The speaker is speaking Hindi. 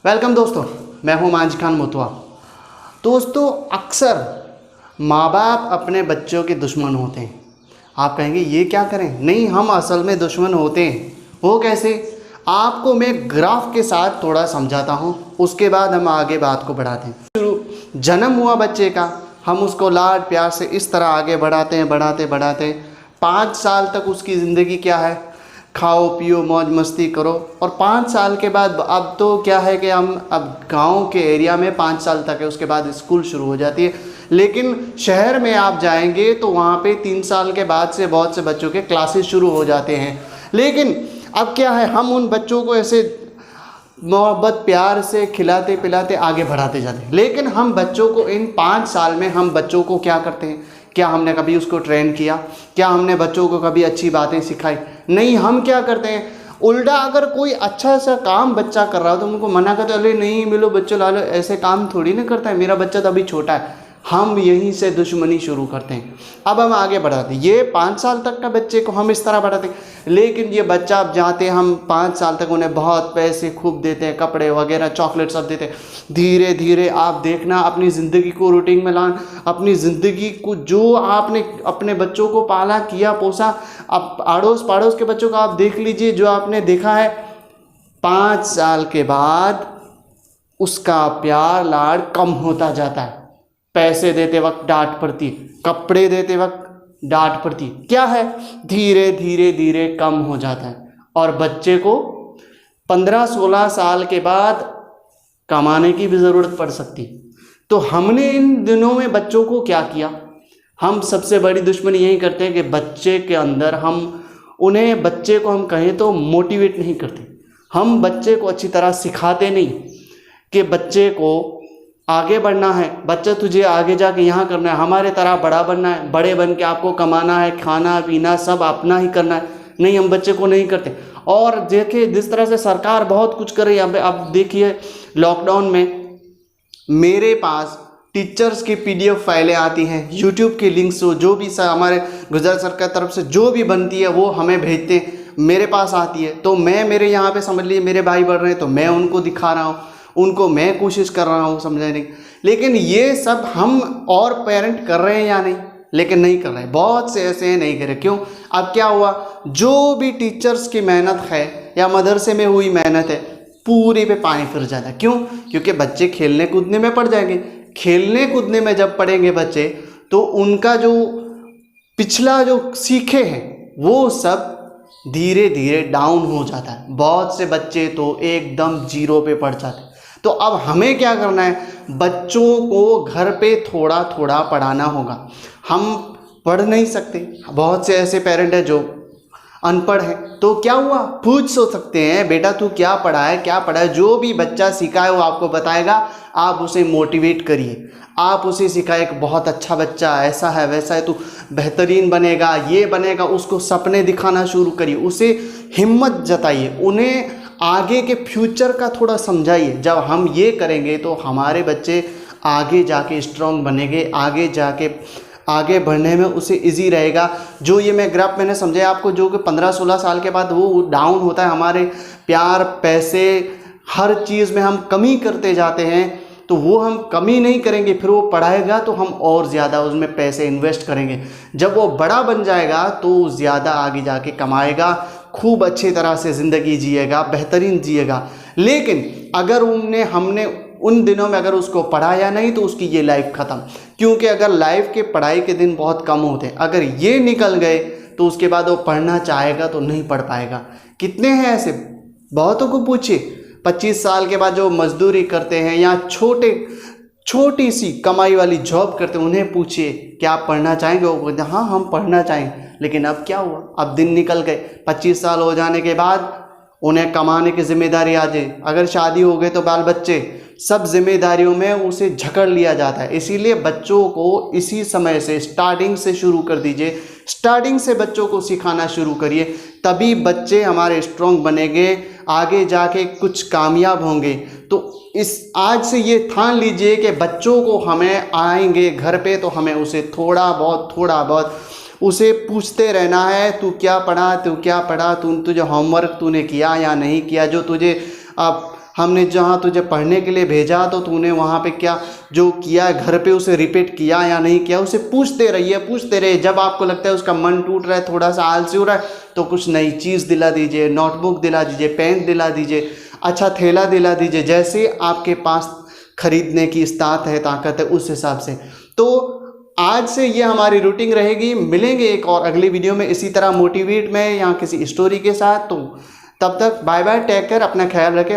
वेलकम दोस्तों, मैं हूं मांझ खान मुतवा। दोस्तों, अक्सर माँ बाप अपने बच्चों के दुश्मन होते हैं। आप कहेंगे ये क्या करें? नहीं, हम असल में दुश्मन होते हैं। वो कैसे? आपको मैं ग्राफ के साथ थोड़ा समझाता हूं, उसके बाद हम आगे बात को बढ़ाते हैं। जन्म हुआ बच्चे का, हम उसको लाड प्यार से इस तरह आगे बढ़ाते 5 साल तक उसकी ज़िंदगी क्या है, खाओ पियो मौज मस्ती करो। और 5 साल के बाद अब तो क्या है कि हम अब गांव के एरिया में 5 साल तक है, उसके बाद स्कूल शुरू हो जाती है। लेकिन शहर में आप जाएंगे तो वहाँ पे 3 साल के बाद से बहुत से बच्चों के क्लासेस शुरू हो जाते हैं। लेकिन अब क्या है, हम उन बच्चों को ऐसे मोहब्बत प्यार से खिलाते पिलाते आगे बढ़ाते जाते हैं। लेकिन हम बच्चों को इन 5 साल में हम बच्चों को क्या करते हैं? क्या हमने कभी उसको ट्रेन किया? क्या हमने बच्चों को कभी अच्छी बातें सिखाई? नहीं, हम क्या करते हैं उल्टा, अगर कोई अच्छा सा काम बच्चा कर रहा हो तो उनको मना करते, अरे नहीं मिलो बच्चों ला लो, ऐसे काम थोड़ी ना करता है, मेरा बच्चा तो अभी छोटा है। हम यहीं से दुश्मनी शुरू करते हैं। अब हम आगे बढ़ाते हैं, ये 5 साल तक का बच्चे को हम इस तरह बढ़ाते हैं। लेकिन ये बच्चा अब जाते हैं, हम 5 साल तक उन्हें बहुत पैसे खूब देते हैं, कपड़े वगैरह चॉकलेट सब देते हैं। धीरे धीरे आप देखना अपनी ज़िंदगी को रूटीन में लाना, अपनी ज़िंदगी को जो आपने अपने बच्चों को पाला किया पोसा, अब अड़ोस पड़ोस के बच्चों का आप देख लीजिए, जो आपने देखा है 5 साल के बाद उसका प्यार लाड कम होता जाता है। पैसे देते वक्त डांट पड़ती, कपड़े देते वक्त डांट पड़ती, क्या है धीरे धीरे धीरे कम हो जाता है। और बच्चे को 15-16 साल के बाद कमाने की भी ज़रूरत पड़ सकती। तो हमने इन दिनों में बच्चों को क्या किया? हम सबसे बड़ी दुश्मनी यही करते हैं कि बच्चे के अंदर हम उन्हें, बच्चे को हम कहें तो मोटिवेट नहीं करते। हम बच्चे को अच्छी तरह सिखाते नहीं कि बच्चे को आगे बढ़ना है, बच्चा तुझे आगे जाके यहाँ करना है, हमारे तरह बड़ा बनना है, बड़े बन के आपको कमाना है, खाना पीना सब अपना ही करना है। नहीं, हम बच्चे को नहीं करते। और देखिए जिस तरह से सरकार बहुत कुछ कर रही है। अब देखिए लॉकडाउन में मेरे पास टीचर्स की PDF फाइलें आती हैं, यूट्यूब के लिंक्स जो भी हमारे गुजरात सरकार तरफ से जो भी बनती है वो हमें भेजते हैं, मेरे पास आती है। तो मैं मेरे यहाँ पे समझ लीजिए मेरे भाई बढ़ रहे हैं तो मैं उनको दिखा रहा हूँ, उनको मैं कोशिश कर रहा हूँ समझाने की। लेकिन ये सब हम और पेरेंट कर रहे हैं या नहीं? लेकिन नहीं कर रहे, बहुत से ऐसे हैं नहीं कर रहे। क्यों? अब क्या हुआ, जो भी टीचर्स की मेहनत है या मदरसे में हुई मेहनत है पूरी पे पानी फिर जाता है। क्यों? क्योंकि बच्चे खेलने कूदने में पड़ जाएंगे। खेलने कूदने में जब पड़ेंगे बच्चे तो उनका जो पिछला जो सीखे हैं वो सब धीरे धीरे डाउन हो जाता है। बहुत से बच्चे तो एकदम जीरो पे पड़ जाते हैं। तो अब हमें क्या करना है, बच्चों को घर पे थोड़ा थोड़ा पढ़ाना होगा। हम पढ़ नहीं सकते, बहुत से ऐसे पेरेंट हैं जो अनपढ़ है, तो क्या हुआ, पूछ सो सकते हैं बेटा तू क्या पढ़ा है, क्या पढ़ा है। जो भी बच्चा सीखा है वो आपको बताएगा, आप उसे मोटिवेट करिए, आप उसे सिखाए कि बहुत अच्छा बच्चा, ऐसा है वैसा है, तू बेहतरीन बनेगा, ये बनेगा। उसको सपने दिखाना शुरू करिए, उसे हिम्मत जताइए, उन्हें आगे के फ्यूचर का थोड़ा समझाइए। जब हम ये करेंगे तो हमारे बच्चे आगे जाके स्ट्रांग बनेंगे, आगे जाके आगे बढ़ने में उसे इजी रहेगा। जो ये मैं ग्राफ मैंने समझाया आपको, जो कि 15-16 साल के बाद वो डाउन होता है, हमारे प्यार पैसे हर चीज़ में हम कमी करते जाते हैं, तो वो हम कमी नहीं करेंगे। फिर वो पढ़ाएगा तो हम और ज़्यादा उसमें पैसे इन्वेस्ट करेंगे। जब वो बड़ा बन जाएगा तो ज़्यादा आगे जाके कमाएगा, खूब अच्छी तरह से ज़िंदगी जिएगा, बेहतरीन जिएगा। लेकिन अगर हमने उन दिनों में अगर उसको पढ़ाया नहीं तो उसकी ये लाइफ ख़त्म। क्योंकि अगर लाइफ के पढ़ाई के दिन बहुत कम होते हैं, अगर ये निकल गए तो उसके बाद वो पढ़ना चाहेगा तो नहीं पढ़ पाएगा। कितने हैं ऐसे, बहुतों को पूछिए 25 साल के बाद जो मजदूरी करते हैं या छोटी सी कमाई वाली जॉब करते हैं, उन्हें पूछिए क्या आप पढ़ना चाहेंगे, वो बोलते हैं हाँ हम पढ़ना चाहेंगे। लेकिन अब क्या हुआ, अब दिन निकल गए, 25 साल हो जाने के बाद उन्हें कमाने की जिम्मेदारी आ जाए। अगर शादी हो गई तो बाल बच्चे, सब जिम्मेदारियों में उसे झकड़ लिया जाता है। इसीलिए बच्चों को इसी समय से स्टार्टिंग से शुरू कर दीजिए, स्टार्टिंग से बच्चों को सिखाना शुरू करिए, तभी बच्चे हमारे स्ट्रांग बनेंगे, आगे जाके कुछ कामयाब होंगे। तो इस आज से ये ठान लीजिए कि बच्चों को हमें आएंगे घर पे तो हमें उसे थोड़ा बहुत उसे पूछते रहना है, तू क्या पढ़ा, तुझे होमवर्क तूने किया या नहीं किया, जो तुझे अब हमने जहाँ तुझे पढ़ने के लिए भेजा तो तूने वहाँ पे क्या जो किया घर पे उसे रिपीट किया या नहीं किया, उसे पूछते रहिए। जब आपको लगता है उसका मन टूट रहा है, थोड़ा सा आलसी हो रहा है, तो कुछ नई चीज़ दिला दीजिए, नोटबुक दिला दीजिए, पेन दिला दीजिए, अच्छा थैला दिला दीजिए, जैसे आपके पास खरीदने की ताकत है उस हिसाब से। तो आज से ये हमारी रूटीन रहेगी। मिलेंगे एक और अगली वीडियो में इसी तरह मोटिवेट में या किसी स्टोरी के साथ। तो तब तक बाय बाय, टेक केयर, अपना ख्याल रखें।